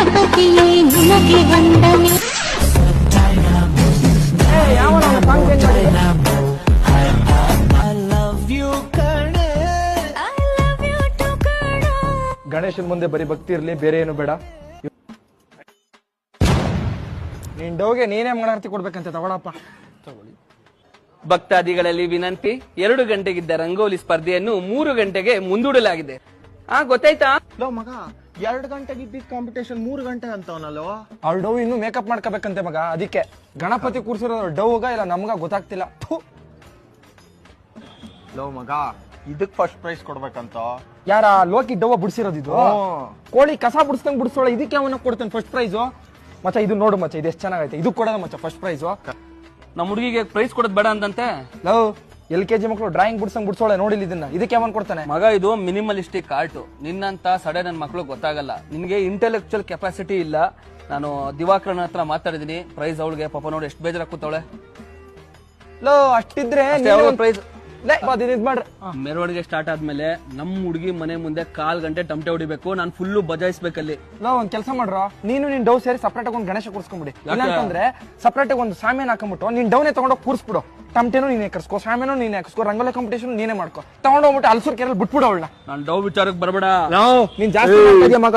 ಗಣಪತಿಯೇ ನಿನಗೆ ವಂದನೆ. ಗಣೇಶನ್ ಮುಂದೆ ಬರೀ ಭಕ್ತಿ ಇರ್ಲಿ, ಬೇರೆ ಏನು ಬೇಡ. ನೀನ್ ಡೌಗೆ ನೀನೇ ಮಂಗಳಾರತಿ ಕೊಡ್ಬೇಕಂತ ತಗೊಳಪ್ಪ. ಭಕ್ತಾದಿಗಳಲ್ಲಿ ವಿನಂತಿ, 2 ಗಂಟೆಗಿದ್ದ ರಂಗೋಲಿ ಸ್ಪರ್ಧೆಯನ್ನು 3 ಗಂಟೆಗೆ ಮುಂದೂಡಲಾಗಿದೆ. ಗೊತ್ತಾಯ್ತಾ? ಮಗ 2 ಗಂಟೆಗೆ ಇದ್ದಿದ್ ಕಾಂಪಿಟೇಷನ್ 3 ಗಂಟೆ ಅಂತವನಲ್ಲೋ. ಅವ್ಳ ಡವ್ ಇನ್ನು ಮೇಕಪ್ ಮಾಡ್ಕೋಬೇಕಂತೆ ಮಗ, ಅದಕ್ಕೆ ಗಣಪತಿ ಕೂರ್ಸಿರೋ ಡವ್ಗ ಇಲ್ಲ ನಮ್ಗ ಗೊತ್ತಾಗ್ತಿಲ್ಲ. ಮಗ ಇದಕ್ ಫಸ್ಟ್ ಪ್ರೈಸ್ ಕೊಡ್ಬೇಕಂತ. ಯಾರ ಲೋಕಿ ಡವ್ವ ಬಿಡ್ಸಿರೋದು ಇದು? ಕೋಳಿ ಕಸ ಬಿಡಿಸ್ದಂಗ್ ಬಿಡಿಸೋಳ, ಇದಕ್ಕೆ ಅವನ ಕೊಡ್ತಾನೆ ಫಸ್ಟ್ ಪ್ರೈಸ್. ಮಚ್ಚ ಇದು ನೋಡು ಮಚ್ಚ, ಇದು ಎಷ್ಟು ಚೆನ್ನಾಗೈತೆ, ಇದು ಕೊಡೋದ ಮಚ್ಚ ಫಸ್ಟ್ ಪ್ರೈಸ್. ನಮ್ಮ ಹುಡುಗಿಗೆ ಪ್ರೈಸ್ ಕೊಡೋದ್ ಬೇಡ ಅಂತಂತೆ. ಲವ್ LKG ಮಕ್ಕಳು ಡ್ರಾಯಿಂಗ್ ಬಿಡ್ಸಂಗ್ ಬಿಡ್ಸೋಳೆ, ನೋಡಿಲ್ಲ ಇದನ್ನ, ಇದಕ್ಕೆ ಅವನ್ ಕೊಡ್ತಾನೆ. ಮಗ ಇದು ಮಿನಿಮಲಿಸ್ಟಿಕ್ ಆರ್ಟ್, ನಿನ್ನಂತ ಸಡೆ ನನ್ ಮಕ್ಳು ಗೊತ್ತಾಗಲ್ಲ. ನಿನ್ಗೆ ಇಂಟೆಲೆಕ್ಚುಯಲ್ ಕೆಪಾಸಿಟಿ ಇಲ್ಲ. ನಾನು ದಿವಾಕರನ ಹತ್ರ ಮಾತಾಡಿದೀನಿ, ಪ್ರೈಸ್ ಅವಳಿಗೆ. ಪಾಪ ನೋಡಿ ಎಷ್ಟು ಬೇಜಾರ ಕೂತವಳೆ. ಅಷ್ಟಿದ್ರೆ ಪ್ರೈಸ್ ಮಾಡ್ರಿ. ಮೆರವಣಿಗೆ ಸ್ಟಾರ್ಟ್ ಆದ್ಮೇಲೆ ನಮ್ ಹುಡುಗಿ ಮನೆ ಮುಂದೆ 1/4 ಗಂಟೆ ಟಮಟೆ ಹೊಡಿಬೇಕು, ನಾನು ಫುಲ್ಲು ಬಜಾಯಿಸ್ಬೇಕಲ್ಲಿ. ಒಂದ್ ಕೆಲಸ ಮಾಡ್ರ, ನೀನು ನಿನ್ ಡವ್ ಸೇರಿ ಸಪರೇಟ್ ಆಗಿ ಒಂದು ಗಣೇಶ ಕೂರ್ಸ್ಕೊಂಡ್ಬಿಡಿ. ಇಲ್ಲಾಂತಂದ್ರೆ ಸಪರೇಟ್ ಆಗಿ ಒಂದು ಸಾಮೇನ್ ಹಾಕೊಂಡ್ಬಿಟ್ಟು ನಿನ್ ಡವ್ನೇ ತಗೊಂಡೋಗಿ ಕೂರ್ಸ್ಬಿಡು. ಟಮಟೆನೂ ನೀನೇ ಕರ್ಸ್ಕೋ, ಸಾಮೇನೂ ನೀನೇ ಹಾಕಿಸ್ಕೋ, ರಂಗೋಲಿ ಕಾಂಪಿಟೇಷನ್ ನೀನೇ ಮಾಡ್ಕೋ. ತಗೊಂಡೋಗ್ಬಿಟ್ಟು ಅಲ್ಸೂರ್ ಕೆರೆಯಲ್ಲಿ ಬಿಟ್ಬಿಡು ಅವಳನ್ನ. ನಾನು ಡವ್ ವಿಚಾರಕ್ಕೆ ಬರಬೇಡ. ನೀನ್ ಜಾಸ್ತಿ ಮಗ.